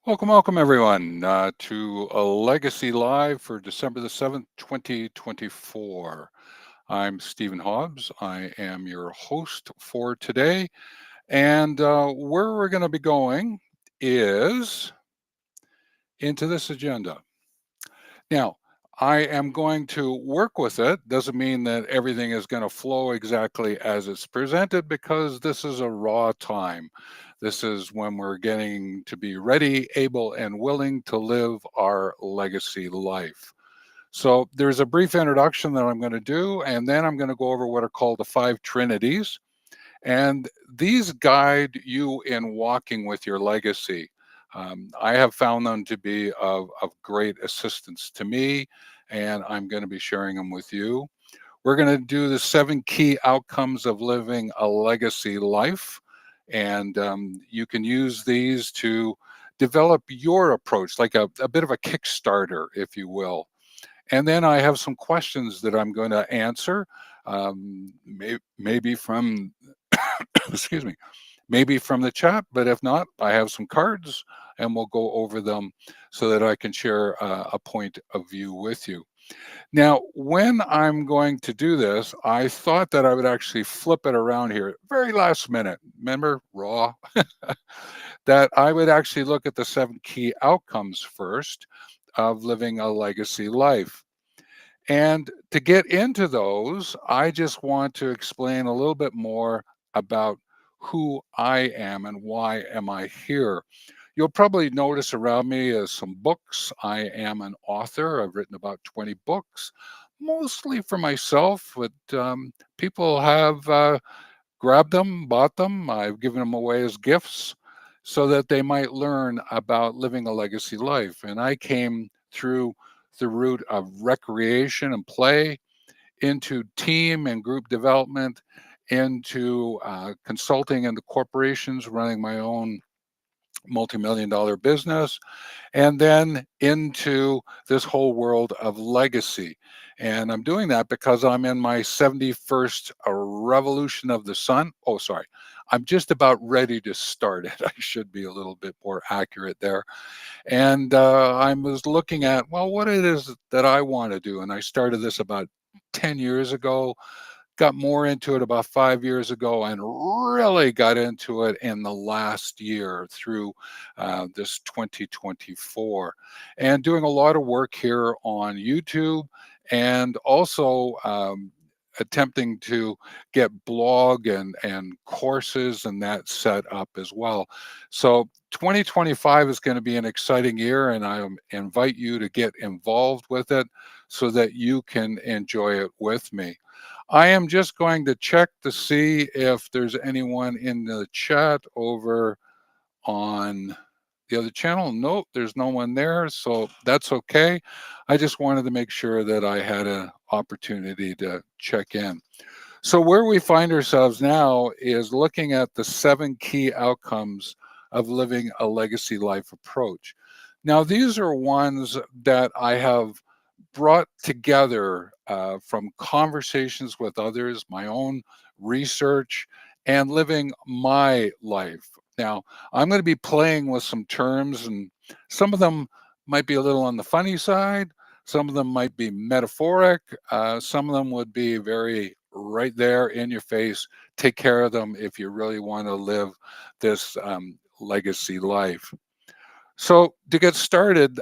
Welcome everyone to a Legacy Live for December the 7th, 2024. I'm Stephen Hobbs. I am your host for today. And where we're going to be going is into this agenda. Now, I am going to work with it. Doesn't mean that everything is going to flow exactly as it's presented because this is a raw time. This is when we're getting to be ready, able, and willing to live our legacy life. So there's a brief introduction that I'm going to do, and then I'm going to go over what are called the 5 Trinities. And these guide you in walking with your legacy. I have found them to be of great assistance to me, and I'm going to be sharing them with you. We're going to do the 7 key outcomes of living a legacy life. And you can use these to develop your approach, like a bit of a Kickstarter, if you will. And then I have some questions that I'm going to answer, maybe from, excuse me, maybe from the chat, but if not, I have some cards and we'll go over them so that I can share a point of view with you. Now, when I'm going to do this, I thought that I would actually flip it around here, very last minute. Remember, raw? That I would actually look at the 7 key outcomes first of living a legacy life. And to get into those, I just want to explain a little bit more about who I am and why am I here. You'll probably notice around me some books. I am an author. I've written about 20 books, mostly for myself, but people have grabbed them, bought them. I've given them away as gifts so that they might learn about living a legacy life. And I came through the route of recreation and play into team and group development, into consulting into corporations, running my own multi-million-dollar business, and then into this whole world of legacy. And I'm doing that because I'm in my 71st revolution of the sun. Oh, sorry. I'm just about ready to start it. I should be a little bit more accurate there. And I was looking at, well, what it is that I want to do. And I started this about 10 years ago, got more into it about 5 years ago, and really got into it in the last year through this 2024. And doing a lot of work here on YouTube and also attempting to get blog and courses and that set up as well. So 2025 is going to be an exciting year, and I invite you to get involved with it so that you can enjoy it with me. I am just going to check to see if there's anyone in the chat over on the other channel. Nope, there's no one there, so that's okay. I just wanted to make sure that I had an opportunity to check in. So where we find ourselves now is looking at the 7 key outcomes of living a legacy life approach. Now, these are ones that I have brought together from conversations with others, my own research, and living my life. Now, I'm going to be playing with some terms, and some of them might be a little on the funny side. Some of them might be metaphoric. Some of them would be very right there in your face. Take care of them if you really want to live this legacy life. So to get started,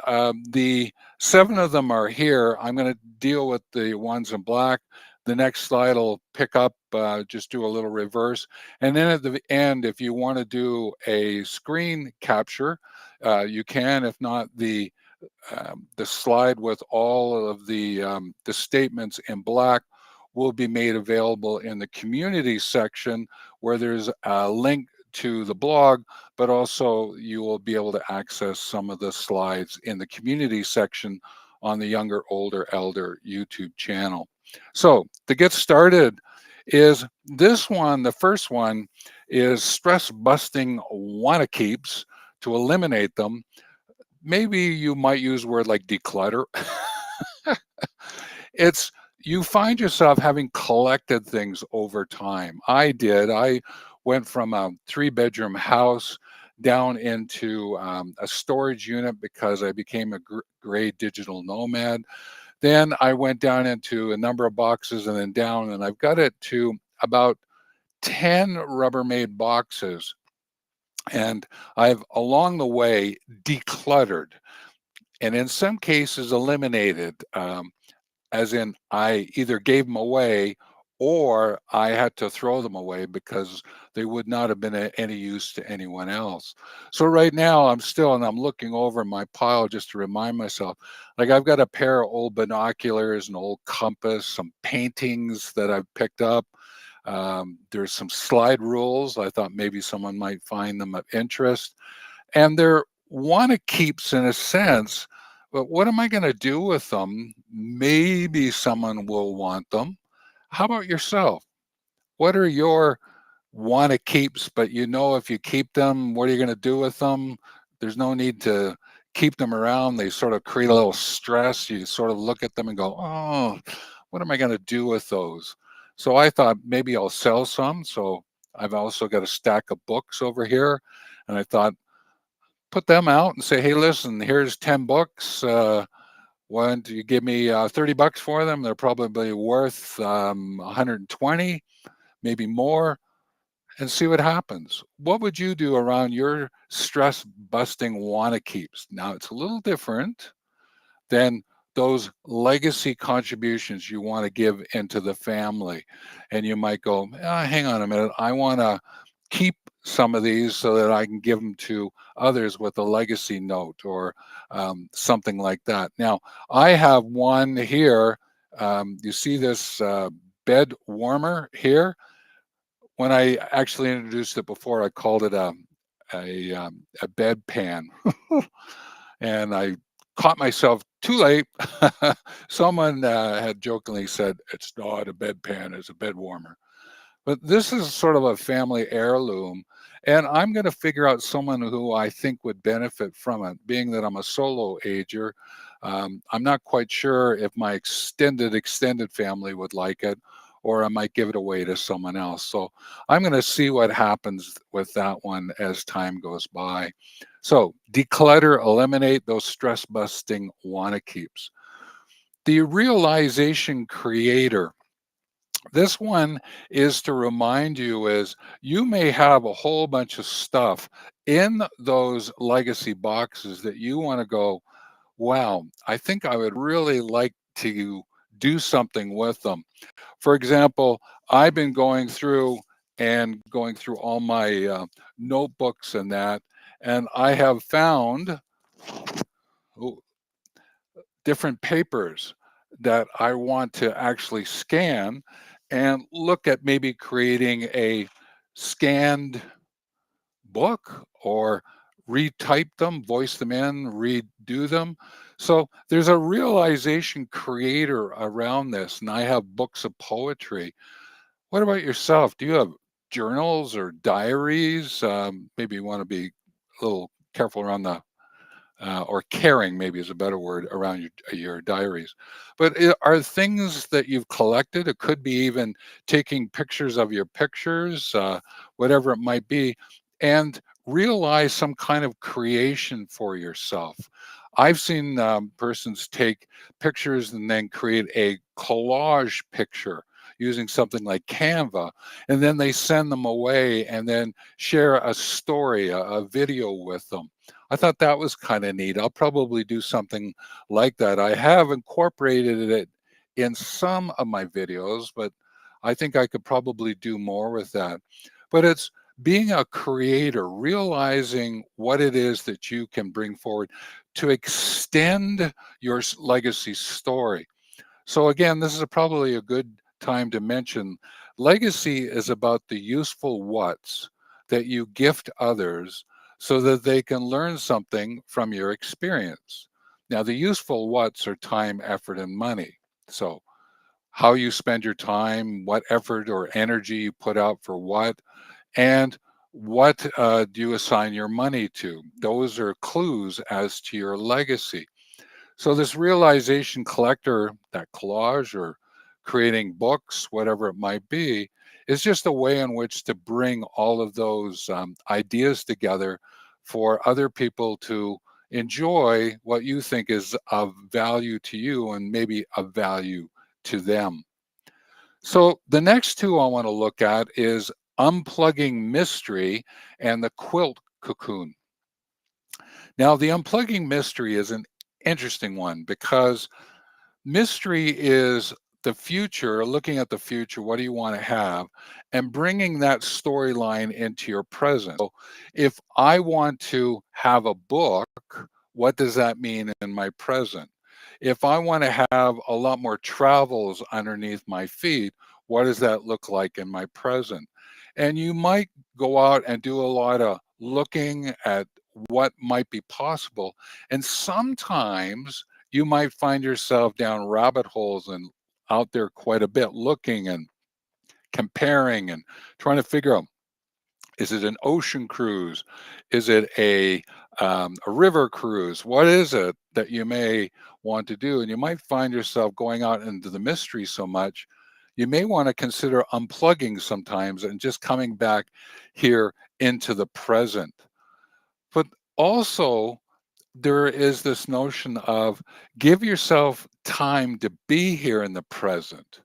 the 7 of them are here. I'm going to deal with the ones in black. The next slide will pick up, just do a little reverse. And then at the end, if you want to do a screen capture, you can. If not, the slide with all of the statements in black will be made available in the community section, where there's a link to the blog, but also you will be able to access some of the slides in the community section on the Younger, Older, Elder YouTube channel. So to get started is this one. The first one is stress busting WannaKeeps to eliminate them. Maybe you might use a word like declutter. It's you find yourself having collected things over time. I did. I went from a 3-bedroom house down into a storage unit because I became a gray digital nomad. Then I went down into a number of boxes and then down, and I've got it to about 10 Rubbermaid boxes. And I've along the way decluttered and in some cases eliminated, as in I either gave them away or I had to throw them away because they would not have been any use to anyone else. So right now I'm looking over my pile just to remind myself, like I've got a pair of old binoculars, an old compass, some paintings that I've picked up. There's some slide rules. I thought maybe someone might find them of interest. And they're WannaKeeps in a sense, but what am I going to do with them? Maybe someone will want them. How about yourself? What are your WannaKeeps, but if you keep them, what are you going to do with them? There's no need to keep them around. They sort of create a little stress. You sort of look at them and go, oh, what am I going to do with those? So I thought maybe I'll sell some. So I've also got a stack of books over here. And I thought, put them out and say, hey, listen, here's 10 books. Why don't you give me $30 for them? They're probably worth 120, maybe more, and see what happens. What would you do around your stress busting WannaKeeps? Now it's a little different than those legacy contributions you want to give into the family. And you might go, hang on a minute, I want to keep some of these so that I can give them to others with a legacy note or something like that. Now, I have one here. You see this bed warmer here? When I actually introduced it before, I called it a bed pan. And I caught myself too late. Someone had jokingly said, it's not a bedpan, it's a bed warmer. But this is sort of a family heirloom. And I'm going to figure out someone who I think would benefit from it, being that I'm a solo ager. I'm not quite sure if my extended family would like it, or I might give it away to someone else. So I'm going to see what happens with that one as time goes by. So declutter, eliminate those stress busting WannaKeeps. The realization creator. This one is to remind you is you may have a whole bunch of stuff in those legacy boxes that you want to go, wow, I think I would really like to do something with them. For example, I've been going through all my notebooks and that, and I have found different papers that I want to actually scan and look at maybe creating a scanned book or retype them, voice them in, redo them. So there's a realization creator around this, and I have books of poetry. What about yourself? Do you have journals or diaries? Maybe you want to be a little careful around the or caring maybe is a better word around your diaries. But are things that you've collected, it could be even taking pictures of your pictures, whatever it might be, and realize some kind of creation for yourself. I've seen persons take pictures and then create a collage picture using something like Canva, and then they send them away and then share a story, a video with them. I thought that was kind of neat. I'll probably do something like that. I have incorporated it in some of my videos, but I think I could probably do more with that. But it's being a creator, realizing what it is that you can bring forward to extend your legacy story. So again, this is probably a good time to mention legacy is about the useful whats that you gift others so that they can learn something from your experience. Now, the useful whats are time, effort, and money. So how you spend your time, what effort or energy you put out for what, and what do you assign your money to? Those are clues as to your legacy. So this realization collector, that collage or creating books, whatever it might be, is just a way in which to bring all of those ideas together for other people to enjoy what you think is of value to you and maybe of value to them. So the next two I want to look at is Unplugging Mystery and the Quilt Cocoon. Now, the Unplugging Mystery is an interesting one because mystery is the future, looking at the future, what do you want to have, and bringing that storyline into your present. So if I want to have a book, what does that mean in my present? If I want to have a lot more travels underneath my feet, what does that look like in my present? And you might go out and do a lot of looking at what might be possible. And sometimes you might find yourself down rabbit holes and out there quite a bit looking and comparing and trying to figure out, is it an ocean cruise? Is it a river cruise? What is it that you may want to do? And you might find yourself going out into the mystery so much, you may want to consider unplugging sometimes and just coming back here into the present. But also, there is this notion of give yourself time to be here in the present.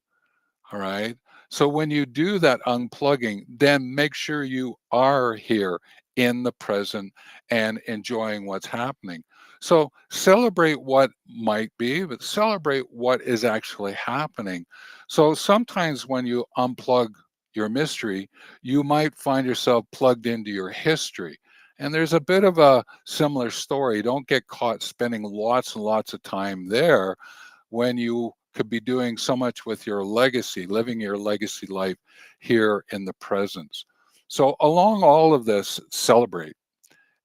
All right. So when you do that unplugging, then make sure you are here in the present and enjoying what's happening. So celebrate what might be, but celebrate what is actually happening. So sometimes when you unplug your mystery, you might find yourself plugged into your history. And there's a bit of a similar story. Don't get caught spending lots and lots of time there when you could be doing so much with your legacy, living your legacy life here in the presence. So along all of this, celebrate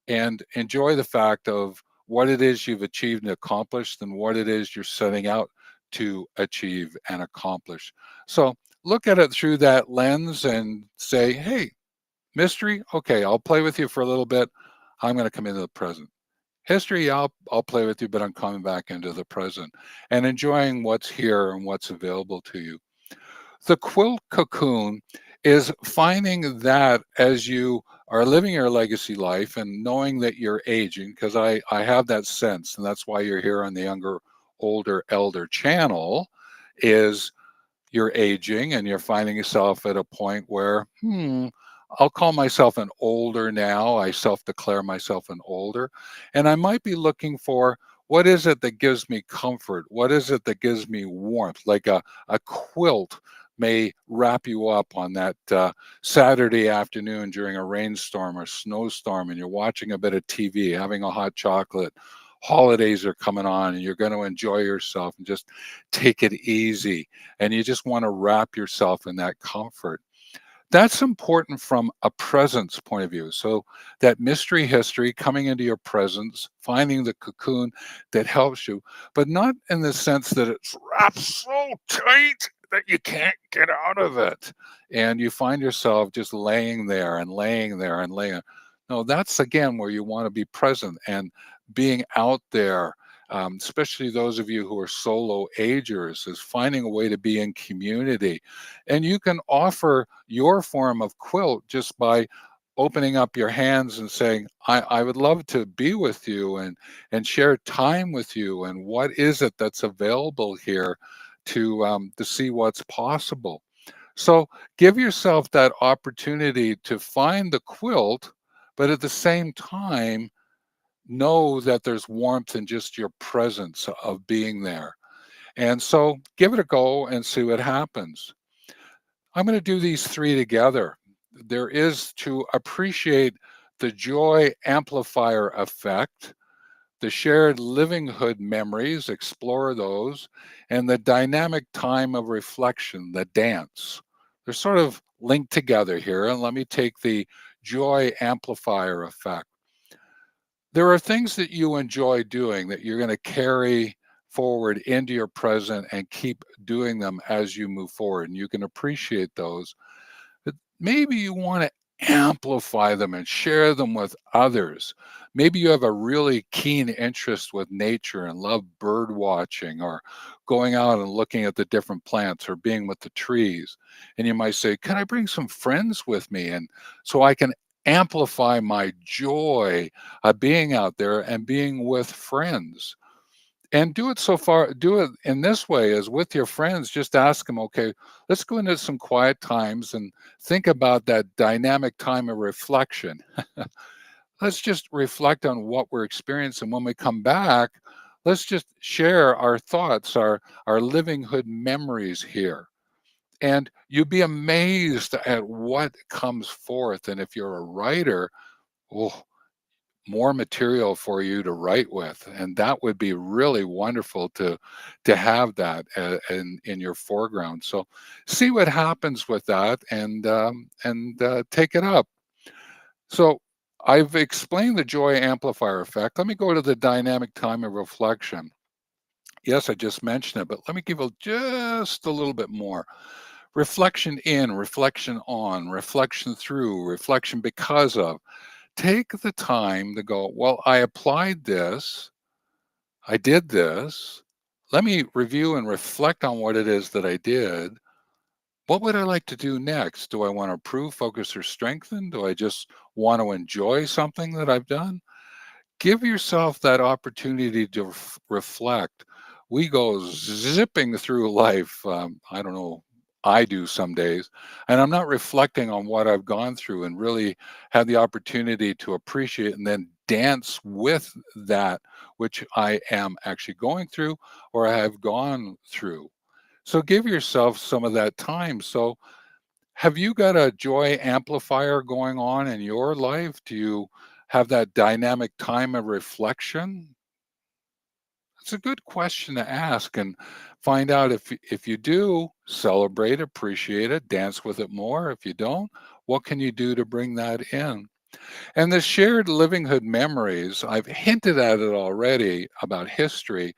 and enjoy the fact of what it is you've achieved and accomplished and what it is you're setting out to achieve and accomplish. So look at it through that lens and say, hey, mystery, okay, I'll play with you for a little bit. I'm going to come into the present. History, I'll play with you, but I'm coming back into the present and enjoying what's here and what's available to you. The quilt cocoon is finding that as you are living your legacy life and knowing that you're aging, because I have that sense, and that's why you're here on the Younger, Older, Elder channel, is you're aging and you're finding yourself at a point where, I'll call myself an older now. I self-declare myself an older. And I might be looking for, what is it that gives me comfort? What is it that gives me warmth? Like a quilt may wrap you up on that Saturday afternoon during a rainstorm or snowstorm, and you're watching a bit of TV, having a hot chocolate. Holidays are coming on and you're going to enjoy yourself and just take it easy. And you just want to wrap yourself in that comfort. That's important from a presence point of view. So that mystery history coming into your presence, finding the cocoon that helps you, but not in the sense that it's wrapped so tight that you can't get out of it. And you find yourself just laying there and laying there and laying. No, that's again where you want to be present and being out there. Especially those of you who are solo agers, is finding a way to be in community. And you can offer your form of quilt just by opening up your hands and saying, I would love to be with you and share time with you. And what is it that's available here to see what's possible? So give yourself that opportunity to find the quilt, but at the same time, know that there's warmth in just your presence of being there. And so give it a go and see what happens. I'm going to do these three together. There is to appreciate the joy amplifier effect, the shared livinghood memories, explore those, and the dynamic time of reflection, the dance. They're sort of linked together here. And let me take the joy amplifier effect. There are things that you enjoy doing that you're going to carry forward into your present and keep doing them as you move forward. And you can appreciate those. But maybe you want to amplify them and share them with others. Maybe you have a really keen interest with nature and love bird watching or going out and looking at the different plants or being with the trees. And you might say, can I bring some friends with me? And so I can amplify my joy of being out there and being with friends. And do it in this way, as with your friends. Just ask them, okay, let's go into some quiet times and think about that dynamic time of reflection. Let's just reflect on what we're experiencing. When we come back, let's just share our thoughts, our livinghood memories here. And you'd be amazed at what comes forth. And if you're a writer, oh, more material for you to write with, and that would be really wonderful to have that in your foreground. So see what happens with that, and take it up. So I've explained the joy amplifier effect. Let me go to the dynamic time of reflection. Yes, I just mentioned it, but let me give you just a little bit more. Reflection in, reflection on, reflection through, reflection because of. Take the time to go, well, I applied this, I did this. Let me review and reflect on what it is that I did. What would I like to do next? Do I want to improve, focus, or strengthen? Do I just want to enjoy something that I've done? Give yourself that opportunity to reflect. We go zipping through life. I don't know, I do some days, and I'm not reflecting on what I've gone through and really have the opportunity to appreciate and then dance with that which I am actually going through or I have gone through. So give yourself some of that time. So have you got a joy amplifier going on in your life? Do you have that dynamic time of reflection? It's a good question to ask, and find out if you do, celebrate, appreciate it, dance with it more. If you don't, what can you do to bring that in? And the shared livinghood memories, I've hinted at it already about history,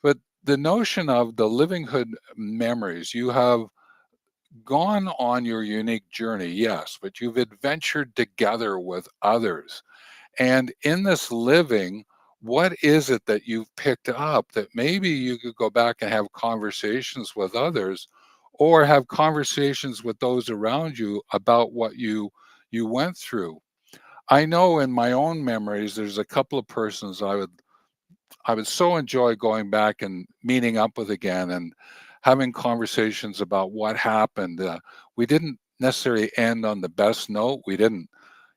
but the notion of the livinghood memories, you have gone on your unique journey, yes, but you've adventured together with others. And in this living, what is it that you've picked up that maybe you could go back and have conversations with others, or have conversations with those around you about what you went through? I know in my own memories, there's a couple of persons I would so enjoy going back and meeting up with again and having conversations about what happened. We didn't necessarily end on the best note. We didn't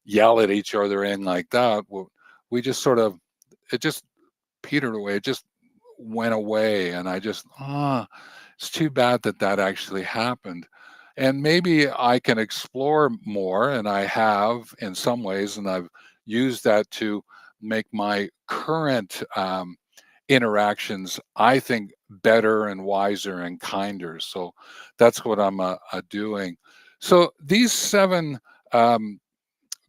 yell at each other in like that. We just sort of, it just petered away. It just went away. And I just, it's too bad that that actually happened. And maybe I can explore more, and I have in some ways, and I've used that to make my current interactions, I think, better and wiser and kinder. So that's what I'm doing. So these 7 um,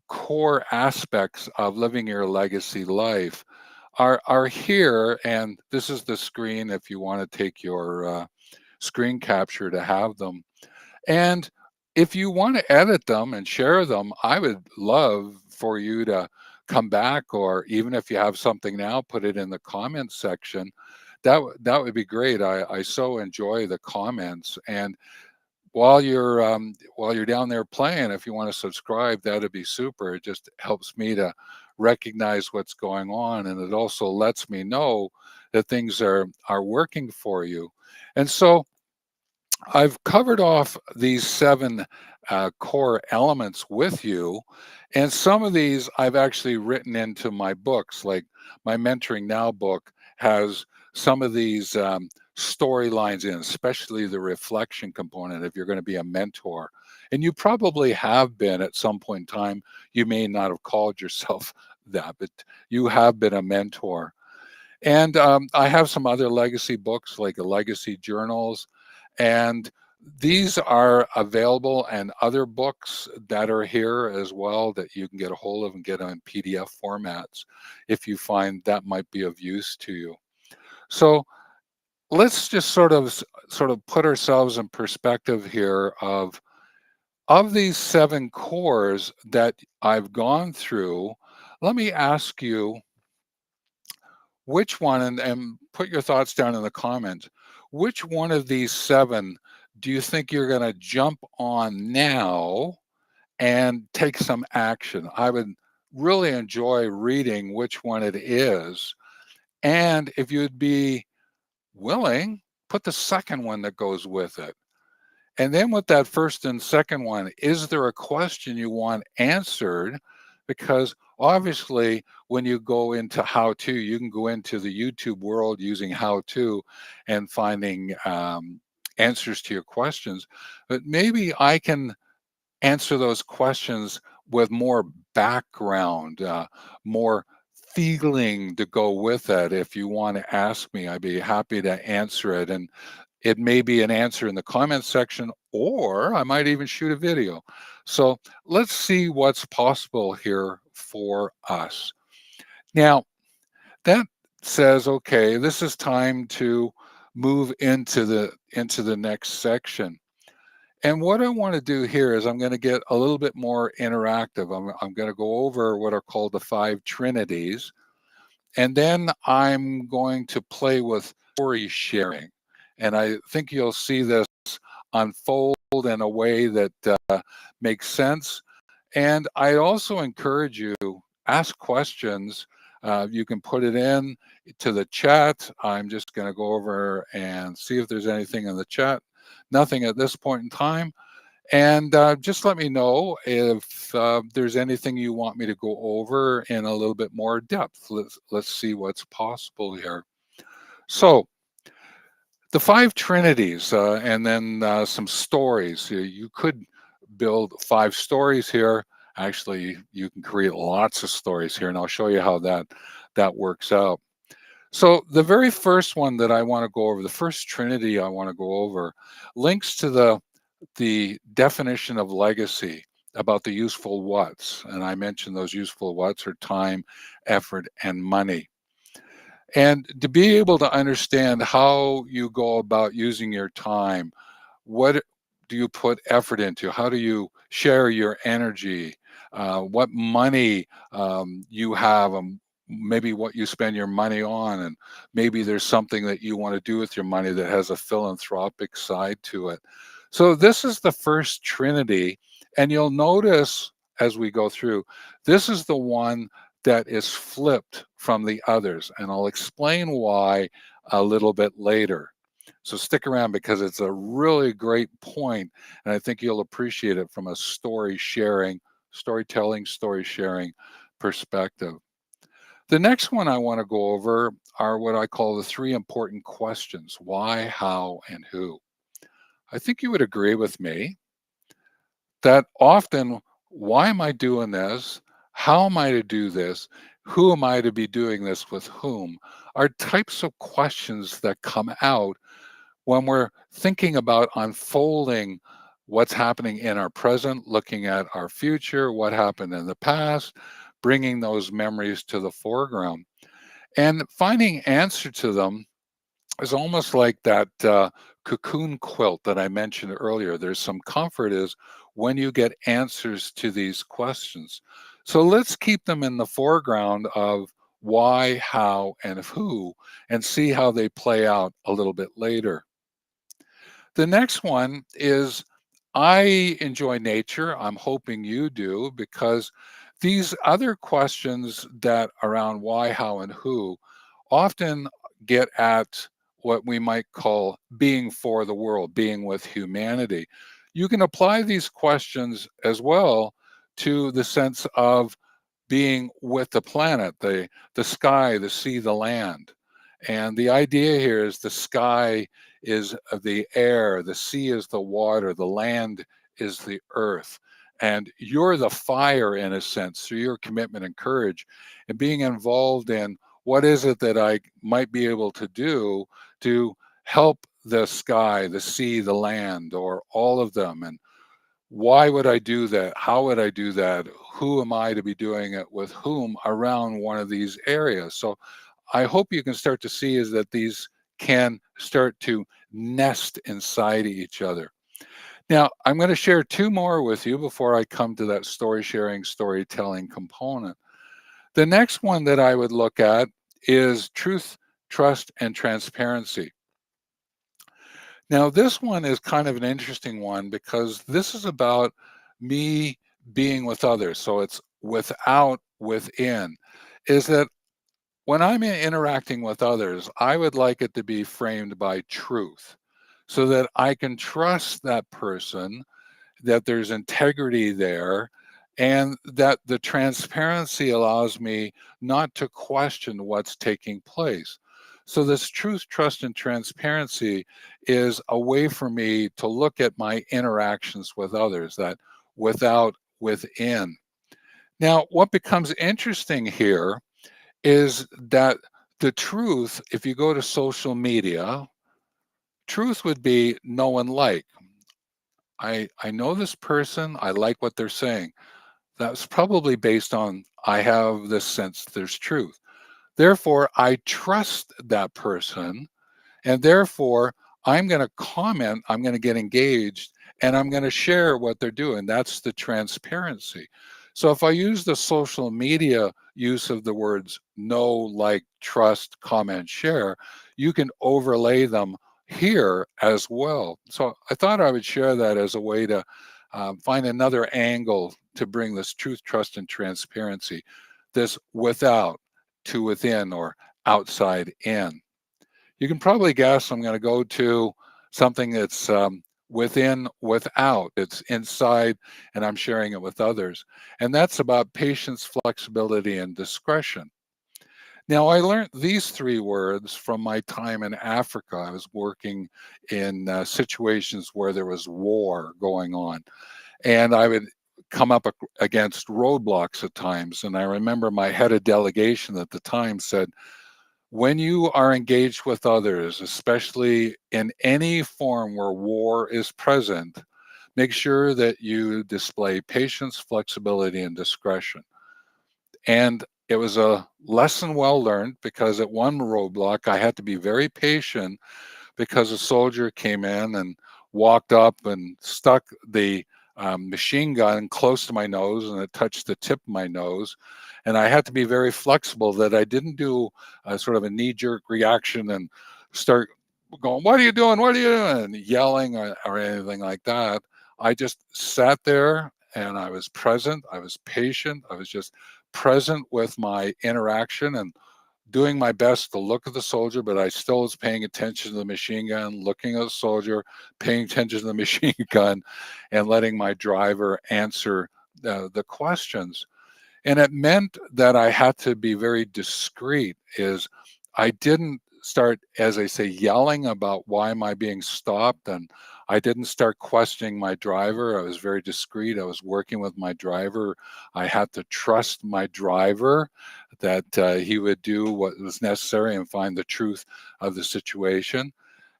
core aspects of living your legacy life are here, and this is the screen if you want to take your screen capture to have them. And if you want to edit them and share them, I would love for you to come back, or even if you have something now, put it in the comments section. That would be great. I so enjoy the comments. And while you're down there playing, if you want to subscribe, that'd be super. It just helps me to recognize what's going on, and it also lets me know that things are working for you. And so I've covered off these 7 core elements with you, and some of these I've actually written into my books. Like my Mentoring Now book has some of these storylines in, especially the reflection component if you're going to be a mentor. And you probably have been at some point in time. You may not have called yourself that, but you have been a mentor. And I have some other legacy books like the legacy journals, and these are available, and other books that are here as well that you can get a hold of and get on PDF formats if you find that might be of use to you. So let's just sort of put ourselves in perspective here of these 7 cores that I've gone through. Let me ask you, which one, and put your thoughts down in the comments, which one of these 7 do you think you're going to jump on now and take some action. I would really enjoy reading which one it is. And if you'd be willing, put the second one that goes with it. And then with that first and second one, is there a question you want answered? Because obviously, when you go into how to, you can go into the YouTube world using how to and finding answers to your questions. But maybe I can answer those questions with more background, more feeling to go with it. If you want to ask me, I'd be happy to answer it. And it may be an answer in the comments section, or I might even shoot a video. So let's see what's possible here for us. Now, that says, okay, this is time to move into the next section. And what I want to do here is I'm going to get a little bit more interactive. I'm going to go over what are called the 5 Trinities. And then I'm going to play with story sharing. And I think you'll see this unfold in a way that makes sense. And I also encourage you, ask questions. You can put it in to the chat. I'm just going to go over and see if there's anything in the chat. Nothing at this point in time. And just let me know if there's anything you want me to go over in a little bit more depth. Let's see what's possible here. So the 5 Trinities and then some stories. You could build 5 stories here. Actually, you can create lots of stories here, and I'll show you how that works out. So the very first one that I want to go over, the first Trinity I want to go over, links to the definition of legacy, about the useful whats. And I mentioned those useful whats are time, effort, and money. And to be able to understand how you go about using your time, what do you put effort into? How do you share your energy? What money you have, maybe what you spend your money on, and maybe there's something that you want to do with your money that has a philanthropic side to it. So this is the first Trinity, and you'll notice as we go through, this is the one that is flipped from the others, and I'll explain why a little bit later. So stick around because it's a really great point, and I think you'll appreciate it from a storytelling, story sharing perspective. The next one I want to go over are what I call the 3 important questions: why, how, and who. I think you would agree with me that often, why am I doing this? How am I to do this? Who am I to be doing this with whom? Are types of questions that come out when we're thinking about unfolding what's happening in our present, looking at our future, what happened in the past, bringing those memories to the foreground. And finding answer to them is almost like that cocoon quilt that I mentioned earlier. There's some comfort is when you get answers to these questions. So let's keep them in the foreground of why, how, and who, and see how they play out a little bit later. The next one is I enjoy nature. I'm hoping you do, because these other questions that around why, how, and who often get at what we might call being for the world, being with humanity. You can apply these questions as well to the sense of being with the planet, the sky, the sea, the land. And the idea here is the sky is the air, the sea is the water, the land is the earth. And you're the fire in a sense through your commitment and courage and being involved in what is it that I might be able to do to help the sky, the sea, the land, or all of them. And why would I do that? How would I do that? Who am I to be doing it with whom around one of these areas? So I hope you can start to see is that these can start to nest inside each other. Now, I'm going to share 2 more with you before I come to that story sharing, storytelling component. The next one that I would look at is truth, trust, and transparency. Now, this one is kind of an interesting one because this is about me being with others. So it's without, within, is that when I'm interacting with others, I would like it to be framed by truth so that I can trust that person, that there's integrity there, and that the transparency allows me not to question what's taking place. So, this truth, trust, and transparency is a way for me to look at my interactions with others, that without, within. Now, what becomes interesting here is that the truth, if you go to social media, truth would be know and like. I know this person, I like what they're saying. That's probably based on I have this sense there's truth. Therefore, I trust that person, and therefore I'm going to comment, I'm going to get engaged, and I'm going to share what they're doing. That's the transparency. So if I use the social media use of the words know, like, trust, comment, share, you can overlay them here as well. So I thought I would share that as a way to find another angle to bring this truth, trust, and transparency, this without to within or outside in. You can probably guess I'm going to go to something that's within, without. It's inside, and I'm sharing it with others. And that's about patience, flexibility, and discretion. Now, I learned these three words from my time in Africa. I was working in situations where there was war going on, and I would come up against roadblocks at times. And I remember my head of delegation at the time said, when you are engaged with others, especially in any form where war is present, make sure that you display patience, flexibility, and discretion. And it was a lesson well learned because at one roadblock, I had to be very patient because a soldier came in and walked up and stuck the machine gun close to my nose, and it touched the tip of my nose. And I had to be very flexible that I didn't do a sort of a knee-jerk reaction and start going, "What are you doing? What are you doing?" and yelling or anything like that. I just sat there and I was present. I was patient. I was just present with my interaction and doing my best to look at the soldier, but I still was paying attention to the machine gun, looking at the soldier, paying attention to the machine gun, and letting my driver answer the questions. And it meant that I had to be very discreet. Is I didn't start, as I say, yelling about why am I being stopped, and I didn't start questioning my driver. I was very discreet. I was working with my driver. I had to trust my driver that he would do what was necessary and find the truth of the situation.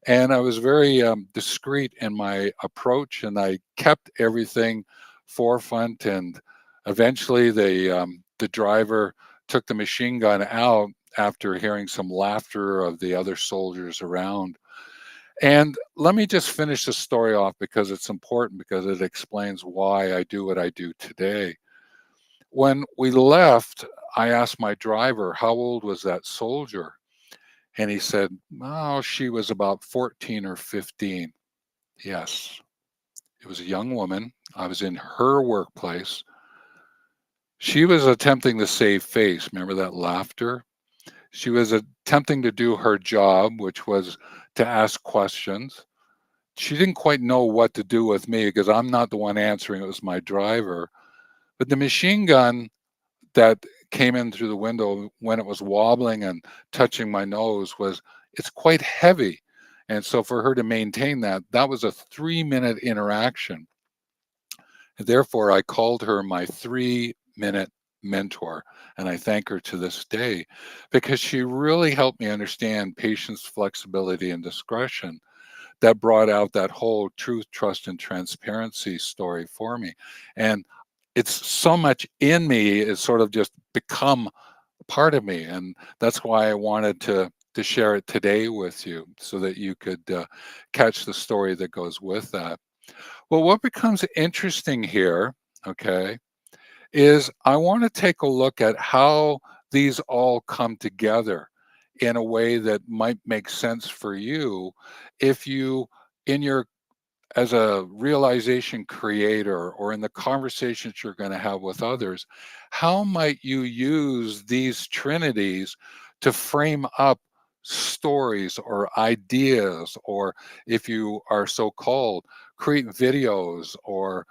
And I was very discreet in my approach, and I kept everything forefront. And eventually, the driver took the machine gun out after hearing some laughter of the other soldiers around. And let me just finish the story off because it's important, because it explains why I do what I do today. When we left, I asked my driver, how old was that soldier? And he said, oh, she was about 14 or 15. Yes, it was a young woman. I was in her workplace. She was attempting to save face. Remember that laughter? She was attempting to do her job, which was to ask questions. She didn't quite know what to do with me because I'm not the one answering. It was my driver. But the machine gun that came in through the window when it was wobbling and touching my nose it's quite heavy. And so for her to maintain that, that was a 3-minute interaction. And therefore, I called her my 3-minute mentor. And I thank her to this day because she really helped me understand patience, flexibility, and discretion. That brought out that whole truth, trust, and transparency story for me. And it's so much in me, it's sort of just become part of me. And that's why I wanted to share it today with you so that you could catch the story that goes with that. Well, what becomes interesting here, okay, is I want to take a look at how these all come together in a way that might make sense for you if you, in your as a realization creator or in the conversations you're going to have with others, how might you use these trinities to frame up stories or ideas, or if you are so called, create videos or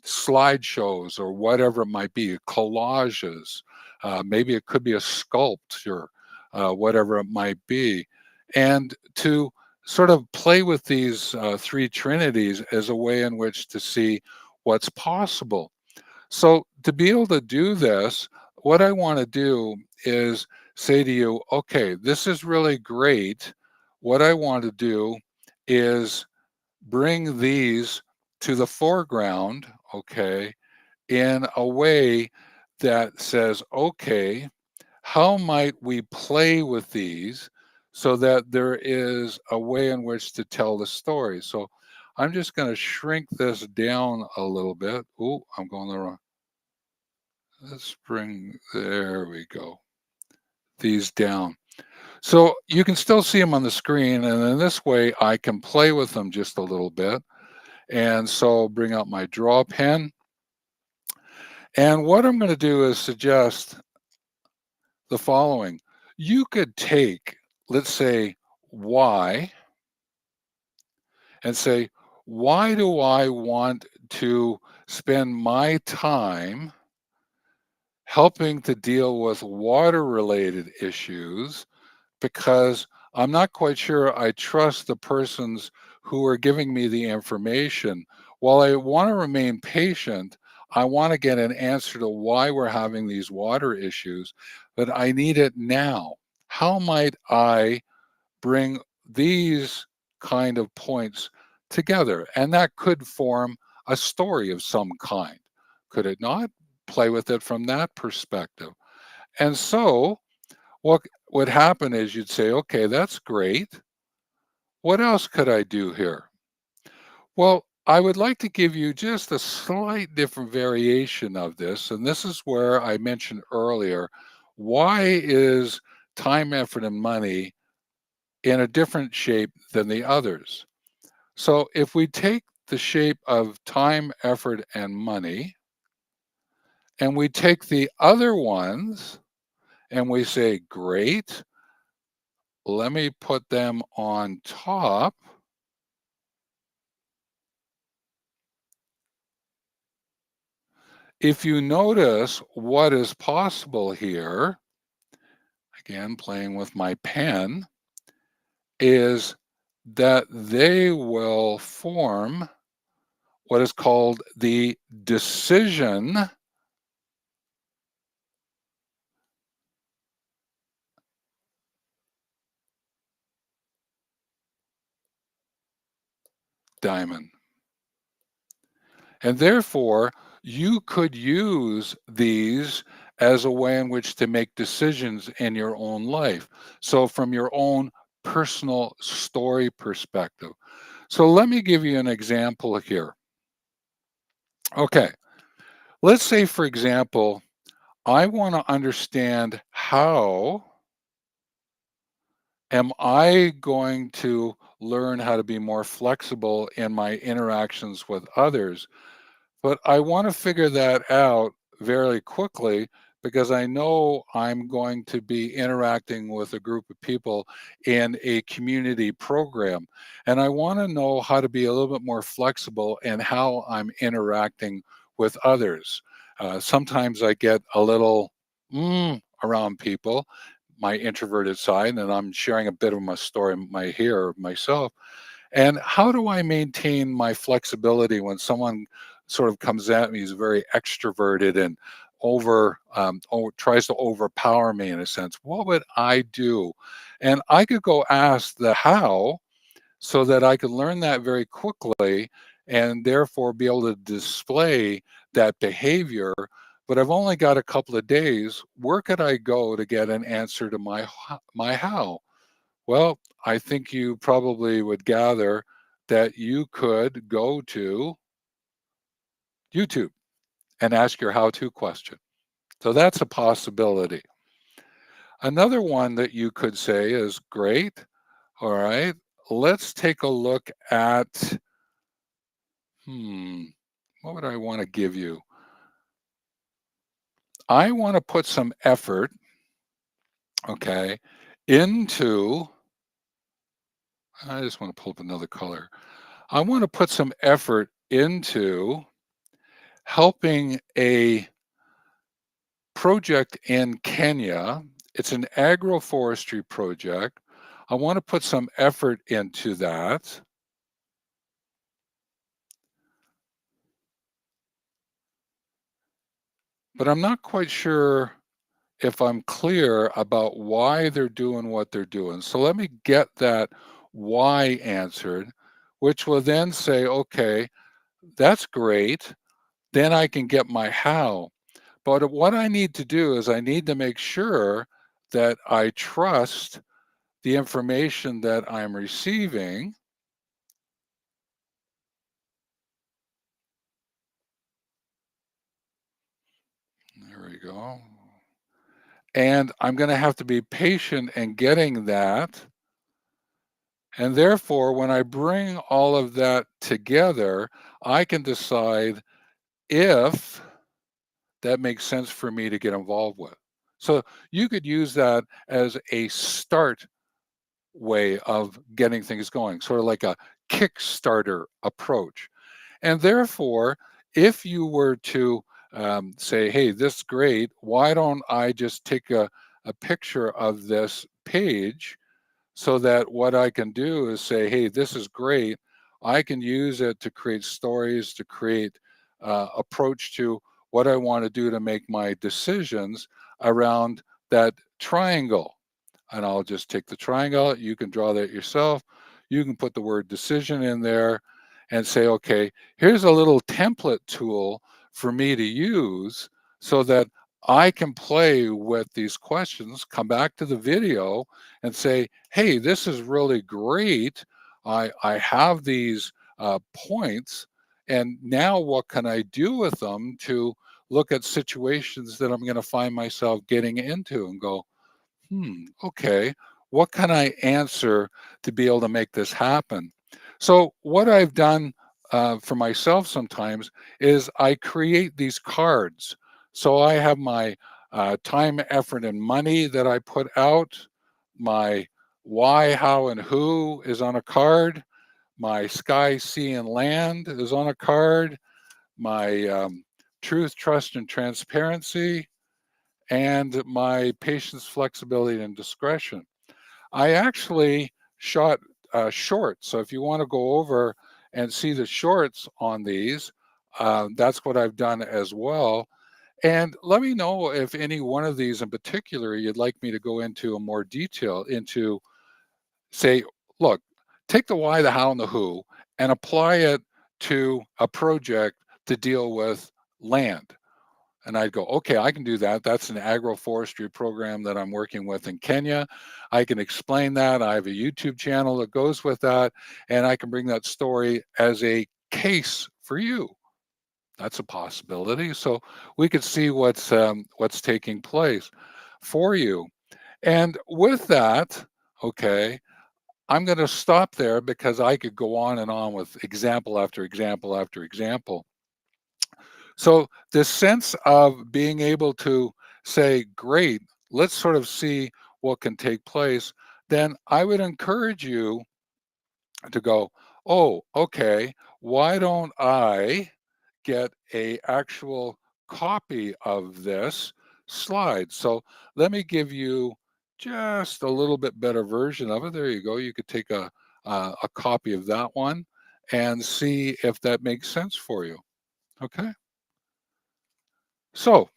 slideshows or whatever it might be, collages. Maybe it could be a sculpture, whatever it might be. And to sort of play with these three trinities as a way in which to see what's possible. So to be able to do this, what I want to do is say to you, okay, this is really great. What I want to do is bring these to the foreground, okay, in a way that says, okay, how might we play with these so that there is a way in which to tell the story? So I'm just going to shrink this down a little bit. Oh, I'm going the wrong. Let's bring, there we go, these down. So you can still see them on the screen, and in this way I can play with them just a little bit. And so bring out my draw pen. And what I'm going to do is suggest the following. You could take, let's say, Y, and say, why do I want to spend my time helping to deal with water-related issues? Because I'm not quite sure I trust the persons who are giving me the information. While I want to remain patient, I want to get an answer to why we're having these water issues, but I need it now. How might I bring these kind of points together? And that could form a story of some kind, could it not? Play with it from that perspective. And so what would happen is you'd say, okay, that's great. What else could I do here? Well, I would like to give you just a slight different variation of this. And this is where I mentioned earlier, why is time, effort, and money in a different shape than the others? So if we take the shape of time, effort, and money, and we take the other ones and we say, great, let me put them on top. If you notice what is possible here, again, playing with my pen, is that they will form what is called the decision diamond. And therefore, you could use these as a way in which to make decisions in your own life. So from your own personal story perspective. So let me give you an example here. Okay, let's say, for example, I want to understand how am I going to learn how to be more flexible in my interactions with others. But I want to figure that out very quickly because I know I'm going to be interacting with a group of people in a community program. And I want to know how to be a little bit more flexible in how I'm interacting with others. Sometimes I get a little around people, my introverted side, and I'm sharing a bit of my story here myself. And how do I maintain my flexibility when someone sort of comes at me, is very extroverted and tries to overpower me in a sense? What would I do? And I could go ask the how so that I could learn that very quickly and therefore be able to display that behavior. But I've only got a couple of days. Where could I go to get an answer to my how? Well, I think you probably would gather that you could go to YouTube and ask your how-to question. So that's a possibility. Another one that you could say is, great, all right, let's take a look at What would I want to give you? I want to put some effort, okay, into, I just want to pull up another color. I want to put some effort into helping a project in Kenya. It's an agroforestry project. I want to put some effort into that. But I'm not quite sure if I'm clear about why they're doing what they're doing. So let me get that why answered, which will then say, okay, that's great. Then I can get my how. But what I need to do is I need to make sure that I trust the information that I'm receiving. There we go. And I'm going to have to be patient in getting that. And therefore, when I bring all of that together, I can decide if that makes sense for me to get involved with. So you could use that as a start way of getting things going, sort of like a Kickstarter approach. And therefore, if you were to say, hey, this is great, why don't I just take a picture of this page so that what I can do is say, hey, this is great. I can use it to create stories, to create approach to what I want to do to make my decisions around that triangle. And I'll just take the triangle. You can draw that yourself. You can put the word decision in there and say, okay, here's a little template tool for me to use so that I can play with these questions, come back to the video and say, hey, this is really great. I have these points, and now what can I do with them to look at situations that I'm going to find myself getting into and go, okay, what can I answer to be able to make this happen? So, what I've done for myself sometimes is I create these cards. So, I have my time, effort, and money that I put out, my why, how, and who is on a card, my sky, sea, and land is on a card, my truth, trust, and transparency, and my patience, flexibility, and discretion. I actually shot shorts. So if you want to go over and see the shorts on these, that's what I've done as well. And let me know if any one of these in particular you'd like me to go into a more detail into, say, look, take the why, the how, and the who and apply it to a project to deal with land. And I'd go, okay, I can do that. That's an agroforestry program that I'm working with in Kenya. I can explain that. I have a YouTube channel that goes with that, and I can bring that story as a case for you. That's a possibility. So we could see what's taking place for you. And with that, okay, I'm going to stop there because I could go on and on with example after example after example. So this sense of being able to say, great, let's sort of see what can take place, then I would encourage you to go, oh, okay, why don't I get a actual copy of this slide? So let me give you just a little bit better version of it. There you go. You could take a copy of that one and see if that makes sense for you. Okay. So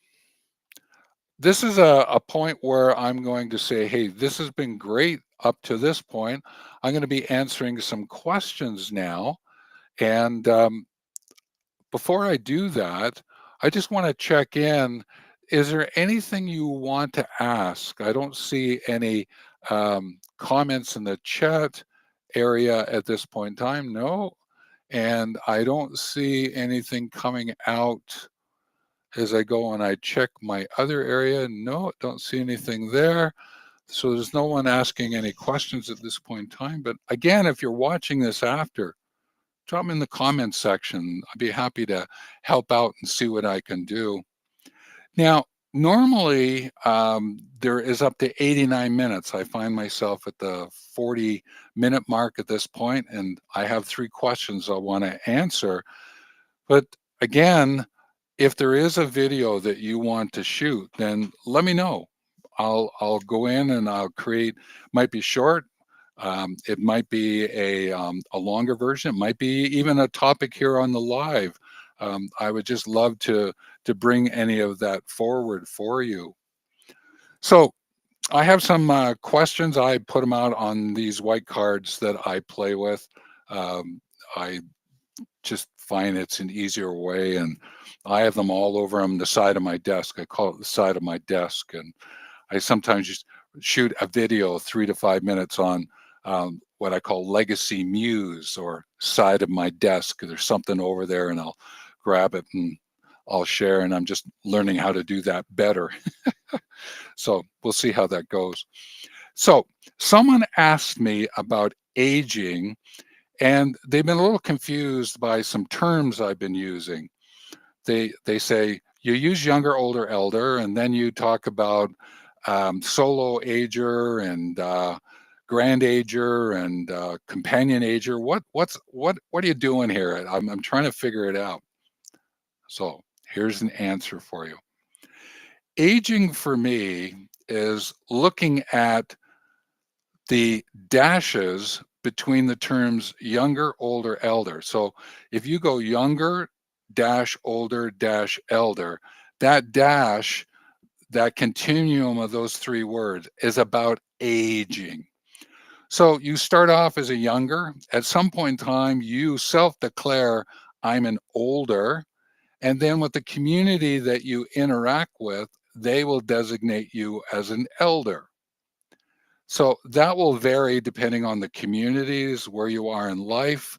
this is a point where I'm going to say, hey, this has been great up to this point. I'm going to be answering some questions now. And before I do that, I just want to check in. Is there anything you want to ask? I don't see any comments in the chat area at this point in time. No. And I don't see anything coming out as I go and I check my other area. No, don't see anything there. So there's no one asking any questions at this point in time. But again, if you're watching this after, drop them in the comments section. I'd be happy to help out and see what I can do. Now, normally there is up to 89 minutes. I find myself at the 40-minute mark at this point, and I have 3 questions I want to answer. But again, if there is a video that you want to shoot, then let me know. I'll go in and I'll create, might be short, it might be a longer version, it might be even a topic here on the live. I would just love to bring any of that forward for you. So I have some questions. I put them out on these white cards that I play with. I just find it's an easier way, and I have them all over on the side of my desk. I call it the side of my desk, and I sometimes just shoot a video 3 to 5 minutes on what I call legacy muse, or side of my desk. There's something over there and I'll grab it and I'll share, and I'm just learning how to do that better. So we'll see how that goes. So someone asked me about aging, and they've been a little confused by some terms I've been using. They say, you use younger, older, elder, and then you talk about solo ager and grand ager and companion ager. What are you doing here? I'm trying to figure it out. So here's an answer for you. Aging for me is looking at the dashes between the terms younger, older, elder. So if you go younger dash older dash elder, that dash, that continuum of those 3 words is about aging. So you start off as a younger. At some point in time, you self-declare, I'm an older. And then with the community that you interact with, they will designate you as an elder. So that will vary depending on the communities, where you are in life.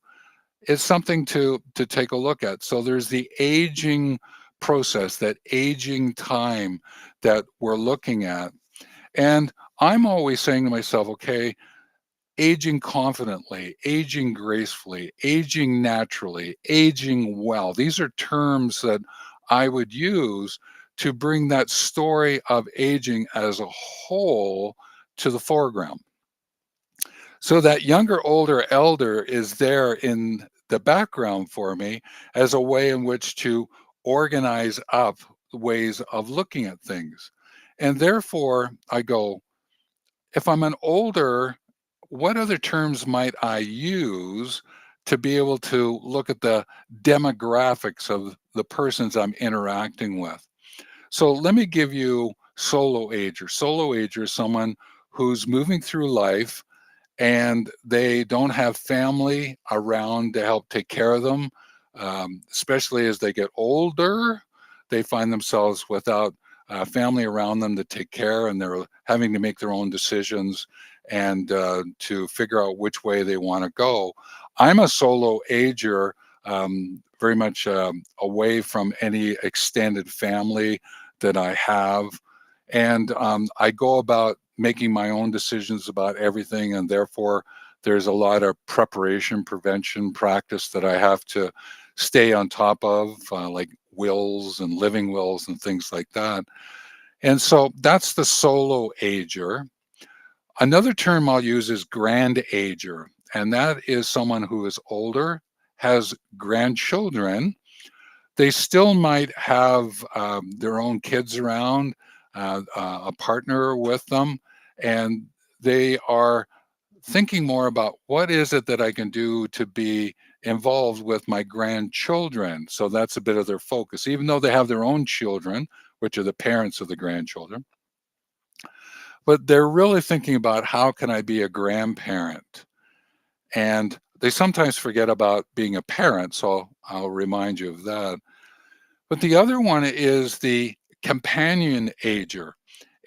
It's something to take a look at. So there's the aging process, that aging time that we're looking at. And I'm always saying to myself, okay, aging confidently, aging gracefully, aging naturally, aging well. These are terms that I would use to bring that story of aging as a whole to the foreground. So that younger, older, elder is there in the background for me as a way in which to organize up ways of looking at things. And therefore, I go, if I'm an older, what other terms might I use to be able to look at the demographics of the persons I'm interacting with? So let me give you solo ager. Solo ager is someone who's moving through life and they don't have family around to help take care of them, especially as they get older. They find themselves without family around them to take care, and they're having to make their own decisions and to figure out which way they want to go. I'm a solo ager, very much away from any extended family that I have. And I go about making my own decisions about everything, and therefore there's a lot of preparation, prevention practice that I have to stay on top of, like wills and living wills and things like that. And so that's the solo ager. Another term I'll use is grand ager, and that is someone who is older, has grandchildren. They still might have their own kids around, a partner with them, and they are thinking more about what is it that I can do to be involved with my grandchildren. So that's a bit of their focus, even though they have their own children, which are the parents of the grandchildren. But they're really thinking about, how can I be a grandparent? And they sometimes forget about being a parent, so I'll remind you of that. But the other one is the companion ager.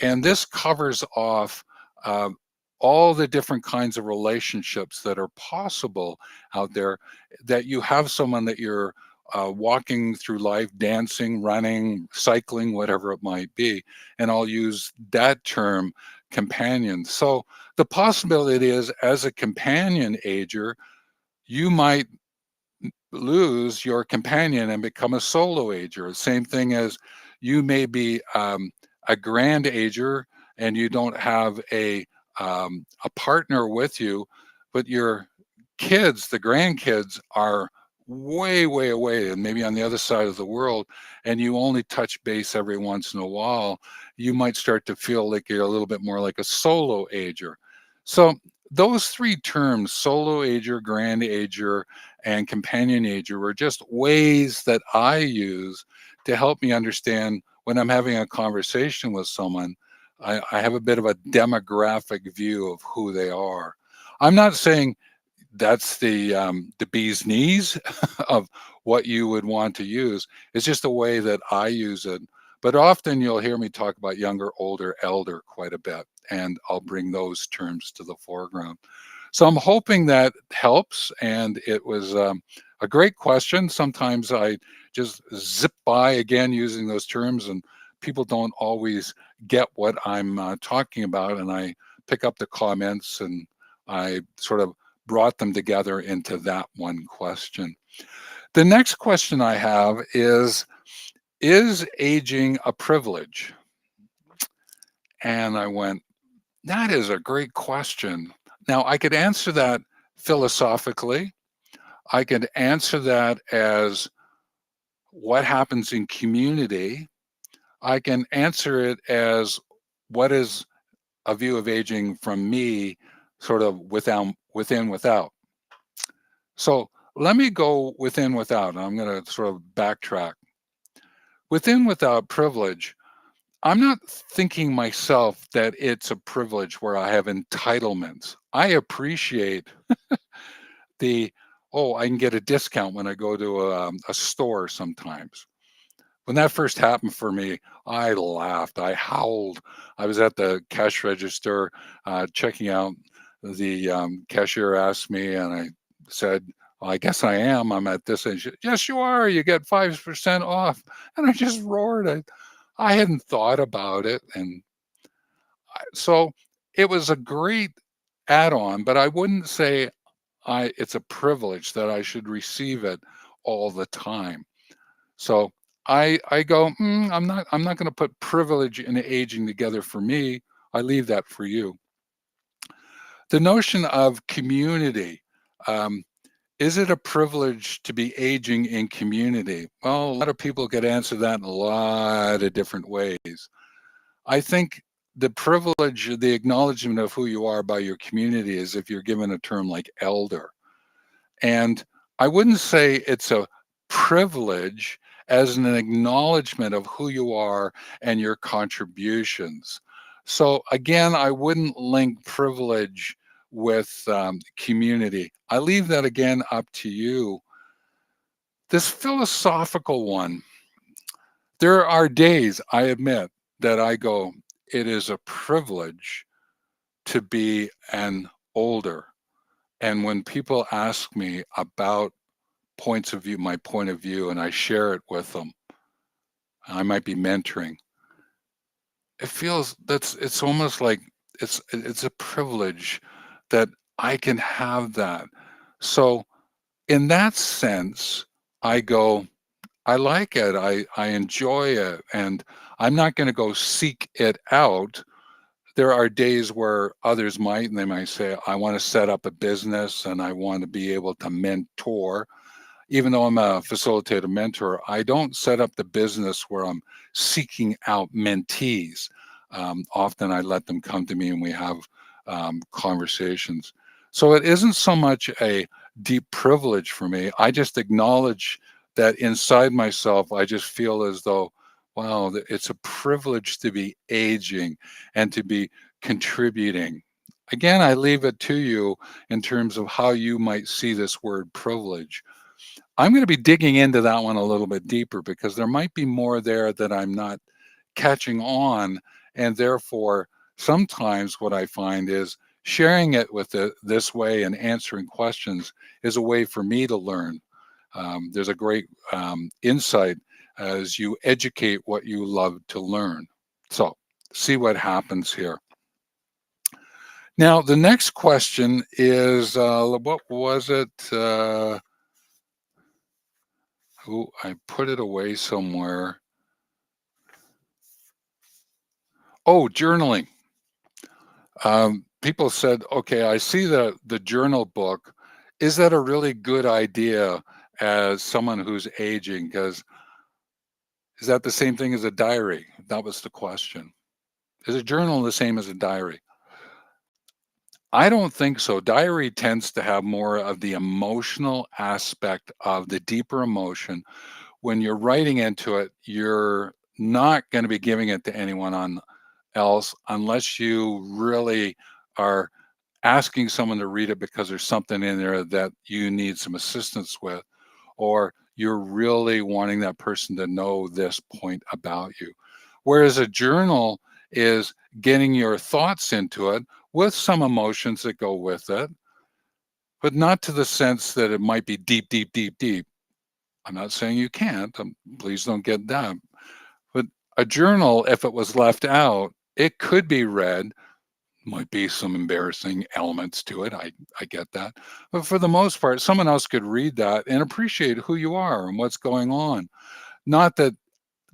And this covers off all the different kinds of relationships that are possible out there, that you have someone that you're walking through life, dancing, running, cycling, whatever it might be. And I'll use that term, companion. So the possibility is, as a companion ager, you might lose your companion and become a solo ager. Same thing as you may be a grand ager and you don't have a partner with you, but your kids, the grandkids, are way, way away and maybe on the other side of the world, and you only touch base every once in a while, you might start to feel like you're a little bit more like a solo ager. So those three terms, solo ager, grand ager, and companion ager, were just ways that I use to help me understand when I'm having a conversation with someone. I have a bit of a demographic view of who they are. I'm not saying that's the bee's knees of what you would want to use. It's just the way that I use it. But often you'll hear me talk about younger, older, elder quite a bit, and I'll bring those terms to the foreground. So I'm hoping that helps, and it was a great question. Sometimes I just zip by again using those terms, and people don't always get what I'm talking about, and I pick up the comments and I sort of brought them together into that one question. The next question I have is aging a privilege? And I went, that is a great question. Now, I could answer that philosophically. I could answer that as what happens in community. I can answer it as what is a view of aging from me, sort of within, without. So let me go within, without. I'm going to sort of backtrack. Within, without privilege, I'm not thinking myself that it's a privilege where I have entitlements. I appreciate the, oh, I can get a discount when I go to a store sometimes. When that first happened for me, I laughed, I howled. I was at the cash register checking out. The cashier asked me, and I said, well, I guess I am. I'm at this age. Yes, you are. You get 5% off. And I just roared. I hadn't thought about it. And so it was a great add-on, but I wouldn't say it's a privilege that I should receive it all the time. So I go, I'm not going to put privilege and aging together for me. I leave that for you. The notion of community. Is it a privilege to be aging in community? Well, a lot of people could answer that in a lot of different ways. I think the privilege, the acknowledgement of who you are by your community is if you're given a term like elder. And I wouldn't say it's a privilege as an acknowledgement of who you are and your contributions. So again, I wouldn't link privilege with community. I leave that again up to you. This philosophical one, there are days, I admit, that I go, it is a privilege to be an older. And when people ask me about points of view, my point of view, and I share it with them, I might be mentoring. It feels it's almost like it's a privilege that I can have that. So in that sense, I go, I like it, I enjoy it, and I'm not going to go seek it out. There are days where others might, and they might say, I want to set up a business and I want to be able to mentor. Even though I'm a facilitator mentor, I don't set up the business where I'm seeking out mentees. Often I let them come to me and we have conversations. So it isn't so much a deep privilege for me. I just acknowledge that inside myself, I just feel as though, wow, it's a privilege to be aging and to be contributing. Again, I leave it to you in terms of how you might see this word privilege. I'm going to be digging into that one a little bit deeper because there might be more there that I'm not catching on. And therefore, sometimes what I find is sharing it with this way and answering questions is a way for me to learn. There's a great insight as you educate what you love to learn. So see what happens here. Now, the next question is, what was it? Oh, I put it away somewhere. Oh, journaling. People said, okay, I see the journal book. Is that a really good idea as someone who's aging? Because is that the same thing as a diary? That was the question. Is a journal the same as a diary? I don't think so. Diary tends to have more of the emotional aspect of the deeper emotion. When you're writing into it, you're not going to be giving it to anyone else unless you really are asking someone to read it because there's something in there that you need some assistance with, or you're really wanting that person to know this point about you. Whereas a journal is getting your thoughts into it with some emotions that go with it, but not to the sense that it might be deep, deep, deep, deep. I'm not saying you can't. Please don't get that. But a journal, if it was left out, it could be read. Might be some embarrassing elements to it. I get that. But for the most part, someone else could read that and appreciate who you are and what's going on. Not that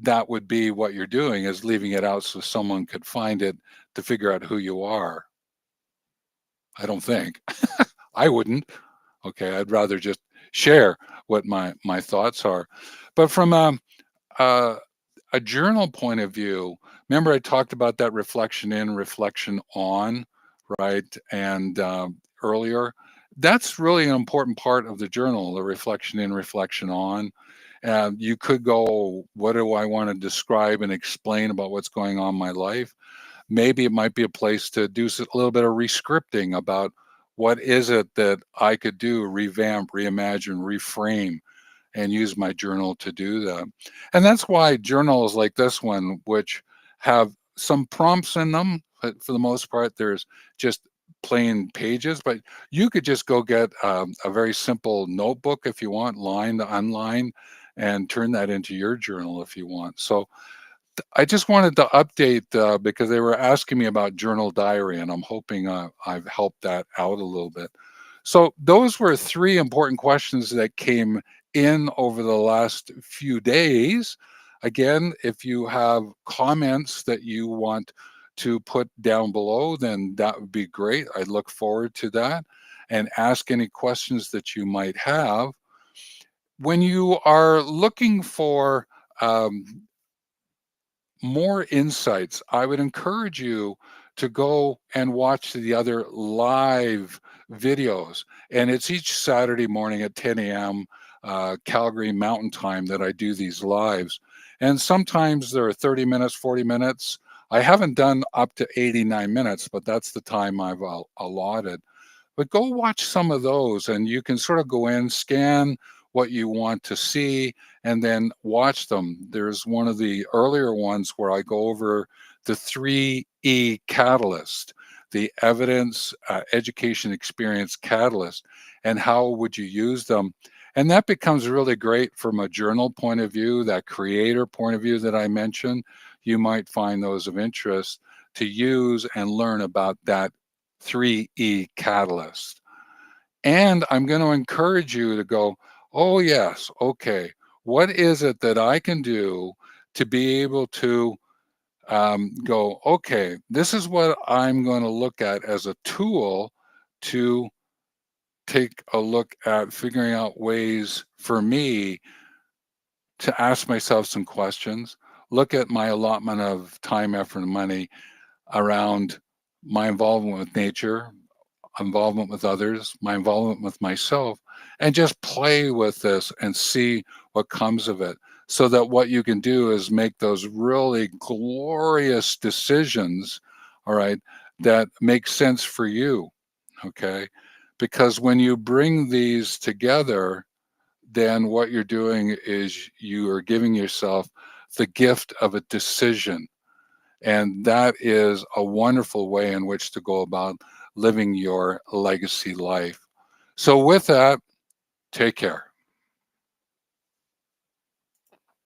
that would be what you're doing, is leaving it out so someone could find it to figure out who you are. I don't think. I wouldn't. Okay, I'd rather just share what my thoughts are. But from a, a journal point of view, remember I talked about that reflection in, reflection on, right? And earlier, that's really an important part of the journal, the reflection in, reflection on. You could go, what do I want to describe and explain about what's going on in my life? Maybe it might be a place to do a little bit of rescripting about what is it that I could do, revamp, reimagine, reframe, and use my journal to do that. And that's why journals like this one, which have some prompts in them, but for the most part, there's just plain pages, but you could just go get a very simple notebook if you want, line to unline, and turn that into your journal if you want. So I just wanted to update because they were asking me about journal diary, and I'm hoping I've helped that out a little bit. So those were three important questions that came in over the last few days. Again, if you have comments that you want to put down below, then that would be great. I look forward to that, and ask any questions that you might have. When you are looking for um, more insights, I would encourage you to go and watch the other live videos. And it's each Saturday morning at 10 a.m. Calgary Mountain Time that I do these lives. And sometimes there are 30 minutes, 40 minutes. I haven't done up to 89 minutes, but that's the time I've allotted. But go watch some of those and you can sort of go in, scan what you want to see, and then watch them. There's one of the earlier ones where I go over the 3E catalyst, the evidence, education, experience catalyst, and how would you use them. And that becomes really great from a journal point of view, that creator point of view that I mentioned. You might find those of interest to use and learn about that 3E catalyst. And I'm going to encourage you to go, oh, yes, okay, what is it that I can do to be able to go, okay, this is what I'm going to look at as a tool to take a look at figuring out ways for me to ask myself some questions, look at my allotment of time, effort, and money around my involvement with nature, involvement with others, my involvement with myself, and just play with this and see what comes of it. So that what you can do is make those really glorious decisions, all right, that make sense for you, okay? Because when you bring these together, then what you're doing is you are giving yourself the gift of a decision. And that is a wonderful way in which to go about living your legacy life. So with that, take care.